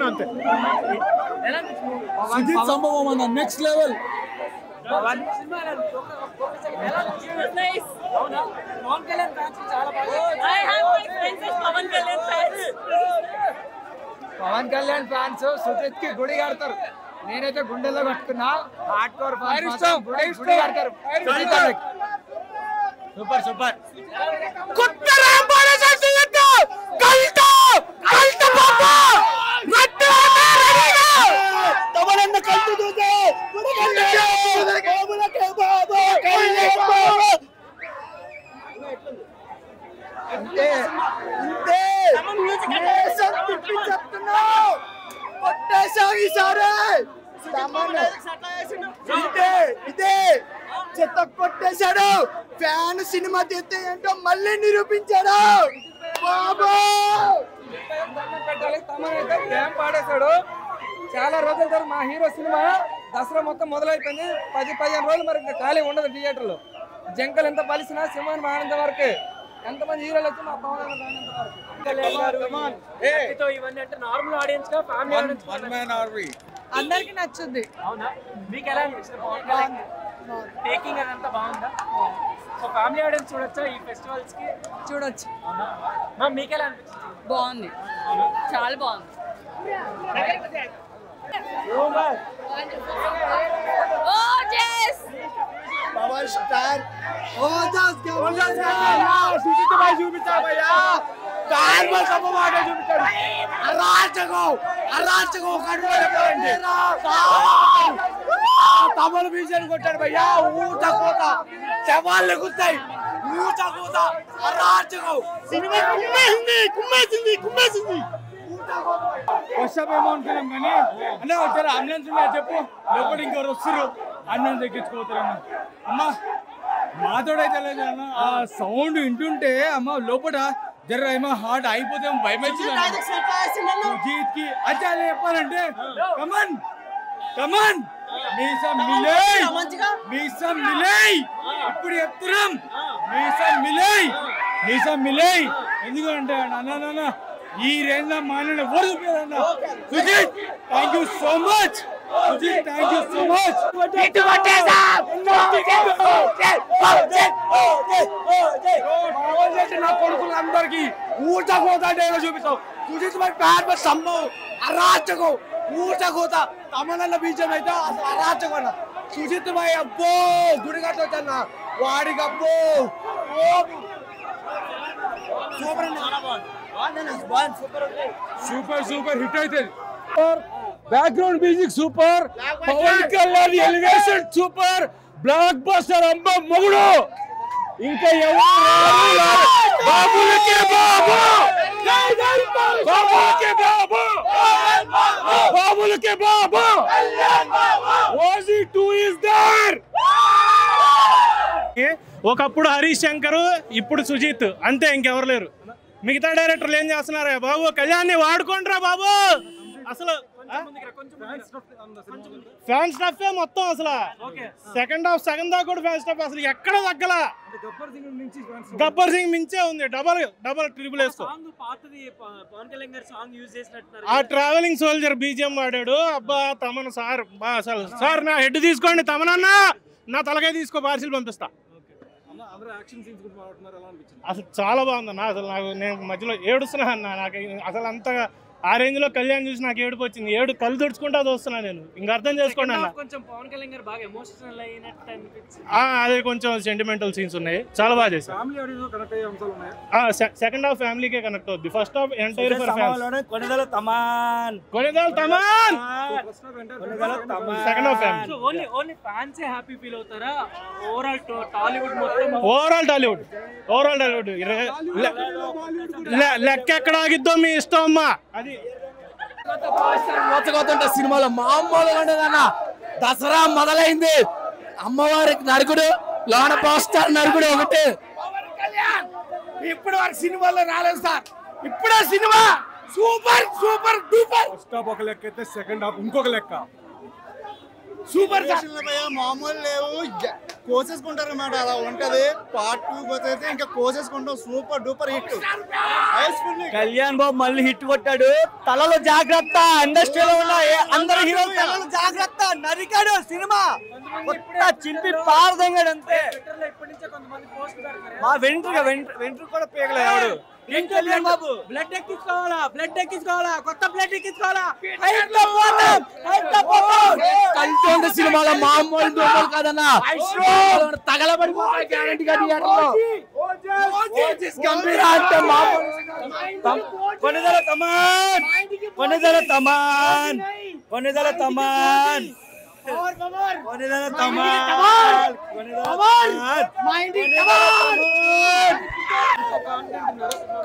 అంతే. సంభవం అన్న next level. Pawan Kalyan fans Sujith కి గుడి కడతారు. నేనైతే గుండెల్లో కట్టుకున్నా. హార్డ్ కోర్ ఫ్యాన్స్ గుడి కడతారు. Super super. కొత్త రాంబాణే సుజిత్ కల్ట కల్ట బాబా నట్టు రెడీగా తమనన్న కల్ట దూతే గుడి కల్ట బాబులకే బాబా కైలే బాబా. అంతే అంతే చెప్తున్నావు. కొట్టేశావు ఈసారి. ఇదే చెత్త కొట్టేశాడు. ఫ్యాన్ సినిమా తీస్తే ఏంటో మళ్ళీ నిరూపించాడు బాబా. పాడేశాడు. చాలా రోజుల తర్వాత మా హీరో సినిమా దసరా మొత్తం మొదలైపోయింది. 10-15 రోజులు మరి ఖాళీ ఉండదు థియేటర్లో. జంకలు ఎంత పలిసినా సింహాన్ని ఆనంద వరకు ఎంతమంది హీరోలు వచ్చి మా పవన్ ఇవన్నీ అంటే నార్మల్ ఆడియన్స్ గా ఫ్యామిలీ ఆడియన్స్ అందరికి నచ్చుద్ది. అవునా? మీకు ఎలా అనిపిస్తుంది? టేకింగ్ అదంతా బాగుందా? సో ఫ్యామిలీ ఆడియన్స్ చూడొచ్చా ఈ ఫెస్టివల్స్ కి? చూడొచ్చు. మ్యామ్ మీకు ఎలా అనిపిస్తుంది? బాగుంది, చాలా బాగుంది. పవర్ స్టార్ సుజిత్ భాయ్ చూపించాడు భయ్యా. నార్మల్ సంభవం చూపించాడు. అరాచకం కడుపుండి తమలు బీజాన్ని కొట్టాడు భయ్యా. ఊట కోత శవాళ్ళు ఎగుతాయి. ఊట కోత అరాచకం. సినిమా కుమ్మేసింది. వస్తామేమో అనుకున్నాం కానీ అంటే వచ్చారు. అంబులెన్స్ ఉన్నాయా చెప్పు. లోపల ఇంకెవరు వస్తారు. అంబులెన్స్ ఎక్కించుకోతారేమో. అమ్మా మాతోడైతే లేదు అన్న. ఆ సౌండ్ వింటుంటే అమ్మ లోపల జర ఏమో హార్ట్ అయిపోతే భయం సుజీత్ కి అచ్చా చెప్పాలంటే కమన్ కమన్ మీసం మిలై ఇప్పుడు చెప్తున్నాం. మీసం మిలై ఎందుకంటే అన్న ఈ రేంజ్ లో మానవుడు ఎవరు చూపించారన్న. Sujith thank you so much. Sujith thank you so much. నా కొడుకులందరికి ఊట కోత డేలో చూపిస్తావు. సుజిత్ భాయ్ ప్యార్ సంభవం అరాచకం. ఊట కోత తమనల్ల బీజం అయితే అసలు అరాచకం అన్న. సుజిత్ భాయ్ అబ్బో గుడి కట్టొచ్చన్న వాడికి అబ్బో సూపర్ సూపర్ హిట్ అవుతుంది. Background music super. Pawan Kalyan elevation super. Blockbuster అంబ మొగుడు. ఇంకా బాబులకే బాబు బాబులకే బాబు. OG 2 is there. ఒకప్పుడు హరీష్ శంకర్, ఇప్పుడు సుజిత్, అంతే ఇంకెవరు లేరు. మిగతా డైరెక్టర్లు ఏం చేస్తున్నారా బాబు? కళ్యాణ్ వాడుకోండిరా బాబు. అసలు ఫ్యాన్ స్టఫ్ మొత్తం అసలు సెకండ్ హాఫ్ సగం దాకా కూడా ఫ్యాన్ స్టఫ్ అసలు ఎక్కడ తగ్గల. గబ్బర్ సింగ్ మించే ఉంది. డబల్ ట్రిపుల్ వేసుకో. ఆ ట్రావెలింగ్ సోల్జర్ బీజిఎం వాడాడు. అబ్బా తమను సార్ అసలు సార్ నా హెడ్ తీసుకోండి. తమనన్నా నా తలకాయ తీసుకో, పార్సిల్ పంపిస్తా. అసలు చాలా బాగుందన్న. అసలు నేను మధ్యలో ఏడుస్తున్నా అన్న. నాకు అసలు అంతగా ఆ రేంజ్ లో కళ్యాణ్ చూసి నాకు ఏడుపు వచ్చింది. ఏడు కళ్ళు తుడుచుకుంటా చూస్తున్నా నేను. ఇంకా అర్థం చేసుకోండి అన్న. అదే కొంచెం సెంటిమెంటల్ సీన్స్ ఉన్నాయి. చాలా బాగా చేశారు. సెకండ్ హాఫ్ ఫ్యామిలీకే కనెక్ట్ అవుద్ది. First half entire for fans. Konidela Thaman second half family. Only fans happy feel అవుతారా? ఓవరాల్ టాలీవుడ్ మొత్తం ఓవరాల్ టాలీవుడ్ లెక్క ఎక్కడ ఆగిద్దో మీ ఇష్టం అమ్మా. అది మోసగొత్తుంట సినిమాలో మామూలుగా ఉండదన్న. దసరా మొదలైంది. అమ్మవారికి నరుకుడు, లోన పోస్టర్ నరుకుడు ఒకటి. ఇప్పుడు వారి సినిమాలో రాలేదు సార్. ఇప్పుడే cinema super super duper. First half ఒక లెక్క అయితే సెకండ్ హాఫ్ ఇంకొక లెక్క. సూపర్ మామూలు లేవు కోసేసుకుంటారు అన్నమాట. అలా ఉంటది. పార్ట్ 2 అయితే ఇంకా కోసేసుకుంటాం. Super duper hit. కళ్యాణ్ బాబు మళ్ళీ హిట్ కొట్టాడు. తలలో జాగ్రత్త. ఇండస్ట్రీలో ఉన్న అందరు హీరోలు తలలో జాగ్రత్త. నరికాడు సినిమా కొత్త చింపి పారదంగాడు అంతే. మా వెంట్రు కూడా పీకలేదు ఎవడు. కళ్యాణ్ బాబు బ్లడ్ ఎక్కించుకోవాలా కొత్త బ్లడ్ ఎక్కించుకోవాలా. కలిసి సినిమాలో మామూలు దూమలు కాదన్నా తగలబడిపోయి గ్యారంటీగా థియేటర్లో గంభీర అంటే కొనిదల తమాన్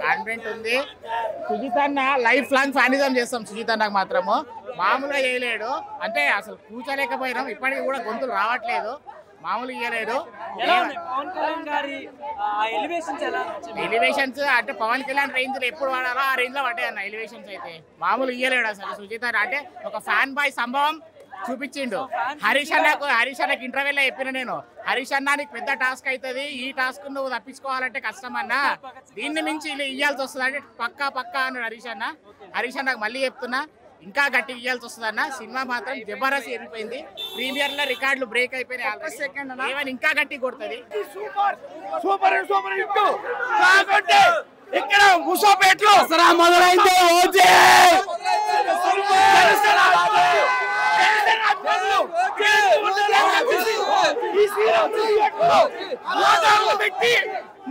కాన్ఫిడెంట్ ఉంది. సుజిత్ అన్న లైఫ్ లాంగ్ ఫ్యానిజం చేస్తాం. సుజిత్ అన్నకు మాత్రము మామూలుగా చేయలేడు. అంటే అసలు కూర్చోలేకపోయినాం. ఇప్పటికి కూడా గొంతులు రావట్లేదు. మామూలుగా ఇయ్యలేడు. ఎలివేషన్స్ అంటే పవన్ కళ్యాణ్ రేంజ్ లో ఎప్పుడు వాడాలో ఆ రేంజ్ లో పడ్డాయి అన్న ఎలివేషన్స్. అయితే మామూలు ఇయ్యలేడు అసలు సుజిత్ అన్న. అంటే ఒక ఫ్యాన్ బాయ్ సంభవం చూపించిండు. హరీష్ అన్నకి ఇంటర్వ్యూలో చెప్పిన నేను, హరీష్ అన్న నీకు పెద్ద టాస్క్ అవుతుంది. ఈ టాస్క్ నువ్వు తప్పించుకోవాలంటే కష్టం అన్న. దీన్ని మించి ఇయ్యాల్సి వస్తుంది అంటే పక్కా అన్నాడు హరీష్ అన్నకు మళ్ళీ చెప్తున్నా ఇంకా గట్టి ఇయ్యాల్సి వస్తుంది అన్న. సినిమా మాత్రం జబర్దస్త్ ఎరిగిపోయింది. ప్రీమియర్ లో రికార్డులు బ్రేక్ అయిపోయినాయి. ఏమైనా ఇంకా గట్టి కొడుతుంది. ఇక్కడ ముసాపేట్లో దసరా మొదలైంది.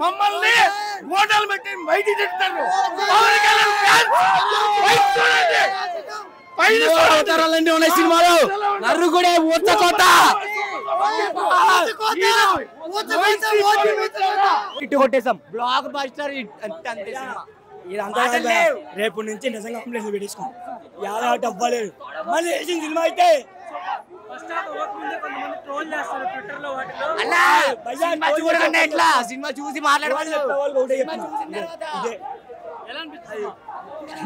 మమ్మల్ని ఓటర్లు పెట్టి బయటికి చెప్తారు. ఉన్నాయి సినిమాలు. నర్రుగుడే ఊచకోత ఇటు కొట్టేసాం. బ్లాక్ బస్టర్ అంతే సినిమా. ఇదంతా రేపు నుంచి నిజంగా కంప్లైంట్ పెట్టేసుకోం. యాదవ్ అవ్వలేదు మళ్ళీ వేసిన సినిమా అయితే సినిమా చూసి మాట్లాడవాలి.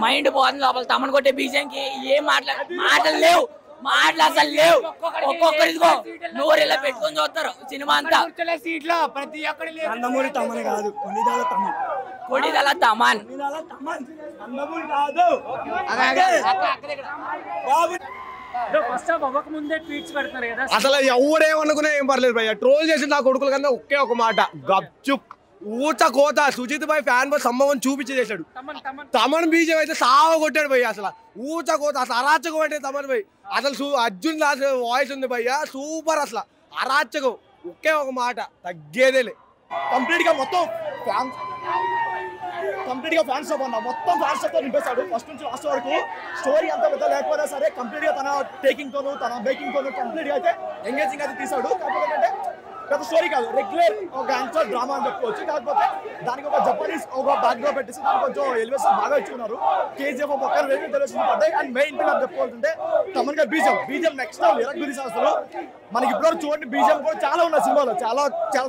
మైండ్ పోతుంది లోపల. తమను కొట్టే బీజంకి ఏం మాటలు లేవు. మాటలు అసలు లేవు. ఒక్కొక్కరిదిగో నోరెలా పెట్టుకొని చూస్తారు సినిమా అంతా. సీట్లో ప్రతి ఒక్కరి నందమూరి తమన్ కాదు, కొనిదల తమన్. నందమూరి కాదు. అసలు ఎవరేమనుకున్నా ఏం పర్లేదు భయ్య. ట్రోల్ చేసి నా కొడుకుల కన్నా ఒకే ఒక మాట, గప్చుప్ ఊచ కోత. సుజిత్ భాయ్ ఫ్యాన్ బాయ్ సంభవం చూపించి చేశాడు. తమన్ బీజం అయితే సావ కొట్టాడు భయ్య. అసలు ఊచ కోత అసలు అరాచకం అంటే తమన్ భాయ్. అసలు అర్జున్ దాస్ వాయిస్ ఉంది భయ్య, సూపర్. అసలు అరాచకం ఒకే ఒక మాట, తగ్గేదేలే. కంప్లీట్ గా మొత్తం ఫ్యాన్స్ మొత్తం ఫ్యాన్స్ తో నింపేశాడు. ఫస్ట్ నుంచి లాస్ట్ వరకు స్టోరీ అంతా పెద్ద లేకపోయినా సరే కంప్లీట్ గా తన టేకింగ్ తోను తన మేకింగ్ తోను కంప్లీట్ గా అయితే ఎంగేజింగ్ అయితే తీసాడు. కాకపోతే ఏంటంటే పెద్ద స్టోరీ కాదు, రెగ్యులర్ ఒక గ్యాంగ్స్టర్ డ్రామా అని చెప్పుకోవచ్చు. కాకపోతే దానికి ఒక జపనీస్ ఒక బ్యాక్ డ్రాప్ పెట్టేసి దానికి కొంచెం ఎలివేషన్ బాగా ఇచ్చుకున్నారు. కేజీఎఫ్ ఒక రెండు ఎలివేషన్ పడ్డాయి. అండ్ మెయిన్ పిల్లలు చెప్పుకోవాలంటే తమన్ గా బీజం నెక్స్ట్ లెవెల్ గురించి అసలు మనకి ఇప్పుడు చూడండి. బీజం కూడా చాలా ఉన్నాయి సినిమాలో, చాలా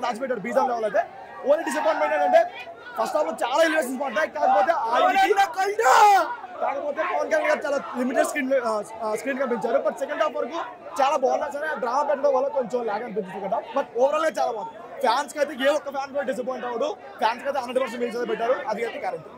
దాచిపెట్టారు బీజం లెవెల్ అయితే. ఓన్లీ డిసప్పాయింట్మెంట్ ఏంటంటే ఫస్ట్ హాఫ్ లో చాలా ఎలివేషన్స్ పడ్డాయి. కాకపోతే పవన్ కళ్యాణ్ గారు చాలా లిమిటెడ్ స్క్రీన్ కనిపించారు. బట్ సెకండ్ హాఫ్ వరకు చాలా బాగున్నా సరే డ్రామా పెట్టడం వల్ల కొంచెం లాగ్ అనిపించింది కదా. బట్ ఓవరాల్ గా చాలా బాగుంది. ఫ్యాన్స్ కి అయితే ఏ ఒక్క ఫ్యాన్ కూడా డిసప్పాయింట్ అవ్వడు. ఫ్యాన్స్ కి అయితే 100% పెట్టారు. అది అయితే కరెక్ట్.